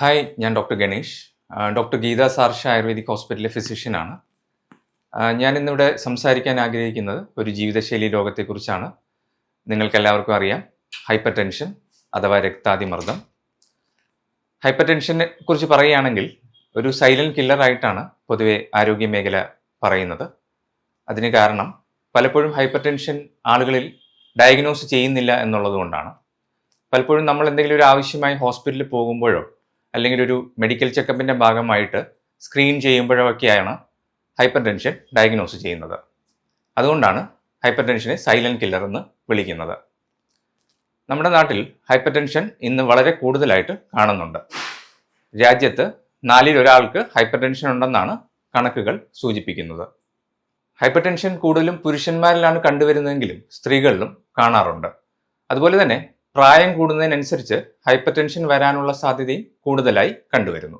Hi, ഞാൻ doctor Ganesh. Doctor Geetha Sarsha Ayurvedic ഹോസ്പിറ്റലിലെ ഫിസിഷ്യനാണ്. ഞാൻ ഇന്നിവിടെ സംസാരിക്കാൻ ആഗ്രഹിക്കുന്നത് ഒരു ജീവിതശൈലി രോഗത്തെക്കുറിച്ചാണ്. നിങ്ങൾക്കെല്ലാവർക്കും അറിയാം, ഹൈപ്പർ ടെൻഷൻ അഥവാ രക്താതിമർദ്ദം. ഹൈപ്പർ ടെൻഷനെ കുറിച്ച് പറയുകയാണെങ്കിൽ ഒരു സൈലന്റ് കില്ലറായിട്ടാണ് പൊതുവെ ആരോഗ്യ മേഖല പറയുന്നത്. അതിന് കാരണം പലപ്പോഴും ഹൈപ്പർ ടെൻഷൻ ആളുകളിൽ ഡയഗ്നോസ് ചെയ്യുന്നില്ല എന്നുള്ളതുകൊണ്ടാണ്. പലപ്പോഴും നമ്മൾ എന്തെങ്കിലും ഒരു ആവശ്യമായി ഹോസ്പിറ്റലിൽ പോകുമ്പോഴോ അല്ലെങ്കിൽ ഒരു മെഡിക്കൽ ചെക്കപ്പിൻ്റെ ഭാഗമായിട്ട് സ്ക്രീൻ ചെയ്യുമ്പോഴോ ഒക്കെയാണ് ഹൈപ്പർ ടെൻഷൻ ഡയഗ്നോസ് ചെയ്യുന്നത്. അതുകൊണ്ടാണ് ഹൈപ്പർ ടെൻഷനെ സൈലന്റ് കില്ലർ എന്ന് വിളിക്കുന്നത്. നമ്മുടെ നാട്ടിൽ ഹൈപ്പർ ടെൻഷൻ ഇന്ന് വളരെ കൂടുതലായിട്ട് കാണുന്നുണ്ട്. രാജ്യത്ത് 4-ൽ ഒരാൾക്ക് ഹൈപ്പർ ടെൻഷൻ ഉണ്ടെന്നാണ് കണക്കുകൾ സൂചിപ്പിക്കുന്നത്. ഹൈപ്പർ ടെൻഷൻ കൂടുതലും പുരുഷന്മാരിലാണ് കണ്ടുവരുന്നതെങ്കിലും സ്ത്രീകളിലും കാണാറുണ്ട്. അതുപോലെ തന്നെ പ്രായം കൂടുന്നതിനനുസരിച്ച് ഹൈപ്പർ ടെൻഷൻ വരാനുള്ള സാധ്യതയും കൂടുതലായി കണ്ടുവരുന്നു.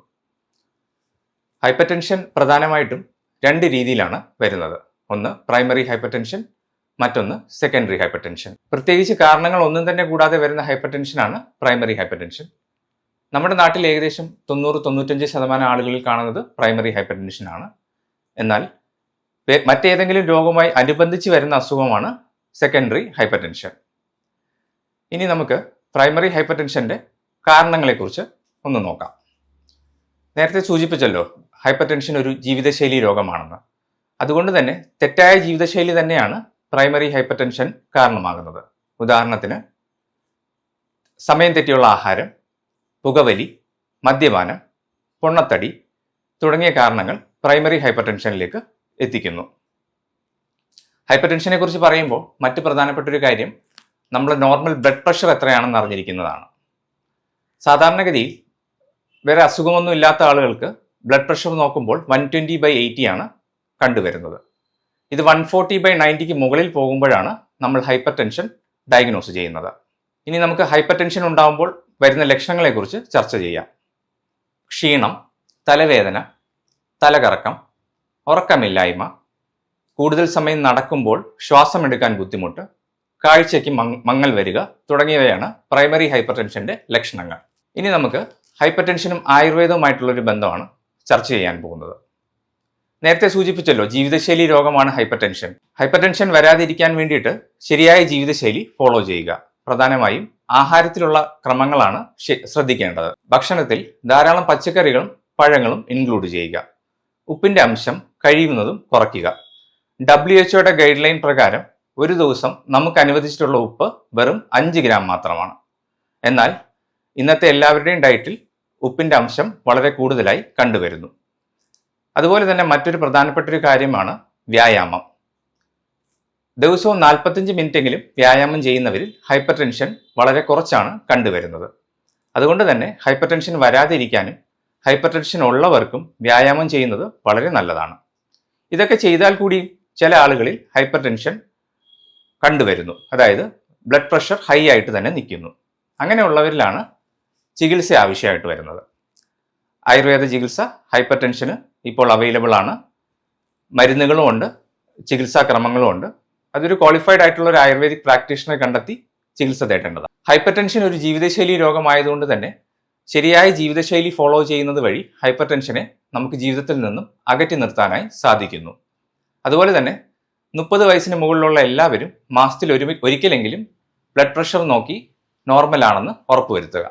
ഹൈപ്പർ ടെൻഷൻ പ്രധാനമായിട്ടും 2 രീതിയിലാണ് വരുന്നത്. ഒന്ന് പ്രൈമറി ഹൈപ്പർ ടെൻഷൻ, മറ്റൊന്ന് സെക്കൻഡറി ഹൈപ്പർ ടെൻഷൻ. പ്രത്യേകിച്ച് കാരണങ്ങൾ ഒന്നും തന്നെ കൂടാതെ വരുന്ന ഹൈപ്പർ ടെൻഷനാണ് പ്രൈമറി ഹൈപ്പർ ടെൻഷൻ. നമ്മുടെ നാട്ടിൽ ഏകദേശം 90-95% ആളുകളിൽ കാണുന്നത് പ്രൈമറി ഹൈപ്പർ ടെൻഷനാണ്. എന്നാൽ മറ്റേതെങ്കിലും രോഗവുമായി അനുബന്ധിച്ച് വരുന്ന അസുഖമാണ് സെക്കൻഡറി ഹൈപ്പർ ടെൻഷൻ. ഇനി നമുക്ക് പ്രൈമറി ഹൈപ്പർ ടെൻഷൻ്റെ കാരണങ്ങളെക്കുറിച്ച് ഒന്ന് നോക്കാം. നേരത്തെ സൂചിപ്പിച്ചല്ലോ, ഹൈപ്പർ ടെൻഷൻ ഒരു ജീവിതശൈലി രോഗമാണെന്ന്. അതുകൊണ്ട് തന്നെ തെറ്റായ ജീവിതശൈലി തന്നെയാണ് പ്രൈമറി ഹൈപ്പർ ടെൻഷൻ കാരണമാകുന്നത്. ഉദാഹരണത്തിന് സമയം തെറ്റിയുള്ള ആഹാരം, പുകവലി, മദ്യപാനം, പൊണ്ണത്തടി തുടങ്ങിയ കാരണങ്ങൾ പ്രൈമറി ഹൈപ്പർ ടെൻഷനിലേക്ക് എത്തിക്കുന്നു. ഹൈപ്പർ ടെൻഷനെ കുറിച്ച് പറയുമ്പോൾ മറ്റ് പ്രധാനപ്പെട്ട ഒരു കാര്യം നമ്മൾ നോർമൽ ബ്ലഡ് പ്രഷർ എത്രയാണെന്ന് അറിഞ്ഞിരിക്കുന്നതാണ്. സാധാരണഗതിയിൽ വേറെ അസുഖമൊന്നും ഇല്ലാത്ത ആളുകൾക്ക് ബ്ലഡ് പ്രഷർ നോക്കുമ്പോൾ 120/80 ആണ് കണ്ടുവരുന്നത്. ഇത് 140/90 മുകളിൽ പോകുമ്പോഴാണ് നമ്മൾ ഹൈപ്പർ ടെൻഷൻ ഡയഗ്നോസ് ചെയ്യുന്നത്. ഇനി നമുക്ക് ഹൈപ്പർ ടെൻഷൻ ഉണ്ടാകുമ്പോൾ വരുന്ന ലക്ഷണങ്ങളെക്കുറിച്ച് ചർച്ച ചെയ്യാം. ക്ഷീണം, തലവേദന, തലകറക്കം, ഉറക്കമില്ലായ്മ, കൂടുതൽ സമയം നടക്കുമ്പോൾ ശ്വാസമെടുക്കാൻ ബുദ്ധിമുട്ട്, കാഴ്ചയ്ക്ക് മങ്ങൽ വരിക തുടങ്ങിയവയാണ് പ്രൈമറി ഹൈപ്പർ ടെൻഷന്റെ ലക്ഷണങ്ങൾ. ഇനി നമുക്ക് ഹൈപ്പർ ടെൻഷനും ആയുർവേദവുമായിട്ടുള്ളൊരു ബന്ധമാണ് ചർച്ച ചെയ്യാൻ പോകുന്നത്. നേരത്തെ സൂചിപ്പിച്ചല്ലോ, ജീവിതശൈലി രോഗമാണ് ഹൈപ്പർ ടെൻഷൻ. ഹൈപ്പർ ടെൻഷൻ വരാതിരിക്കാൻ വേണ്ടിയിട്ട് ശരിയായ ജീവിതശൈലി ഫോളോ ചെയ്യുക. പ്രധാനമായും ആഹാരത്തിലുള്ള ക്രമങ്ങളാണ് ശ്രദ്ധിക്കേണ്ടത്. ഭക്ഷണത്തിൽ ധാരാളം പച്ചക്കറികളും പഴങ്ങളും ഇൻക്ലൂഡ് ചെയ്യുക. ഉപ്പിന്റെ അംശം കഴിയുന്നതും കുറയ്ക്കുക. WHO ഗൈഡ് ലൈൻ പ്രകാരം ഒരു ദിവസം നമുക്ക് അനുവദിച്ചിട്ടുള്ള ഉപ്പ് വെറും 5 ഗ്രാം മാത്രമാണ്. എന്നാൽ ഇന്നത്തെ എല്ലാവരുടെയും ഡയറ്റിൽ ഉപ്പിന്റെ അംശം വളരെ കൂടുതലായി കണ്ടുവരുന്നു. അതുപോലെ തന്നെ മറ്റൊരു പ്രധാനപ്പെട്ട ഒരു കാര്യമാണ് വ്യായാമം. ദിവസവും 45 മിനിറ്റെങ്കിലും വ്യായാമം ചെയ്യുന്നവരിൽ ഹൈപ്പർ ടെൻഷൻ വളരെ കുറച്ചാണ് കണ്ടുവരുന്നത്. അതുകൊണ്ട് തന്നെ ഹൈപ്പർ ടെൻഷൻ വരാതിരിക്കാനും ഹൈപ്പർ ടെൻഷൻ ഉള്ളവർക്കും വ്യായാമം ചെയ്യുന്നത് വളരെ നല്ലതാണ്. ഇതൊക്കെ ചെയ്താൽ കൂടി ചില ആളുകളിൽ ഹൈപ്പർ ടെൻഷൻ കണ്ടുവരുന്നു. അതായത് ബ്ലഡ് പ്രഷർ ഹൈ ആയിട്ട് തന്നെ നിൽക്കുന്നു. അങ്ങനെയുള്ളവരിലാണ് ചികിത്സ ആവശ്യമായിട്ട് വരുന്നത്. ആയുർവേദ ചികിത്സ ഹൈപ്പർ ടെൻഷന് ഇപ്പോൾ അവൈലബിൾ ആണ്. മരുന്നുകളും ഉണ്ട്, ചികിത്സാക്രമങ്ങളും ഉണ്ട്. അതൊരു ക്വാളിഫൈഡ് ആയിട്ടുള്ള ഒരു ആയുർവേദിക് പ്രാക്ടീഷണറെ കണ്ടെത്തി ചികിത്സ തേടേണ്ടതാണ്. ഹൈപ്പർ ടെൻഷൻ ഒരു ജീവിതശൈലി രോഗമായതുകൊണ്ട് തന്നെ ശരിയായ ജീവിതശൈലി ഫോളോ ചെയ്യുന്നത് വഴി ഹൈപ്പർ ടെൻഷനെ നമുക്ക് ജീവിതത്തിൽ നിന്നും അകറ്റി നിർത്താനായി സാധിക്കുന്നു. അതുപോലെ തന്നെ 30 വയസ്സിന് മുകളിലുള്ള എല്ലാവരും മാസത്തിൽ ഒരിക്കലെങ്കിലും ബ്ലഡ് പ്രഷർ നോക്കി നോർമൽ ആണെന്ന് ഉറപ്പുവരുത്തുക.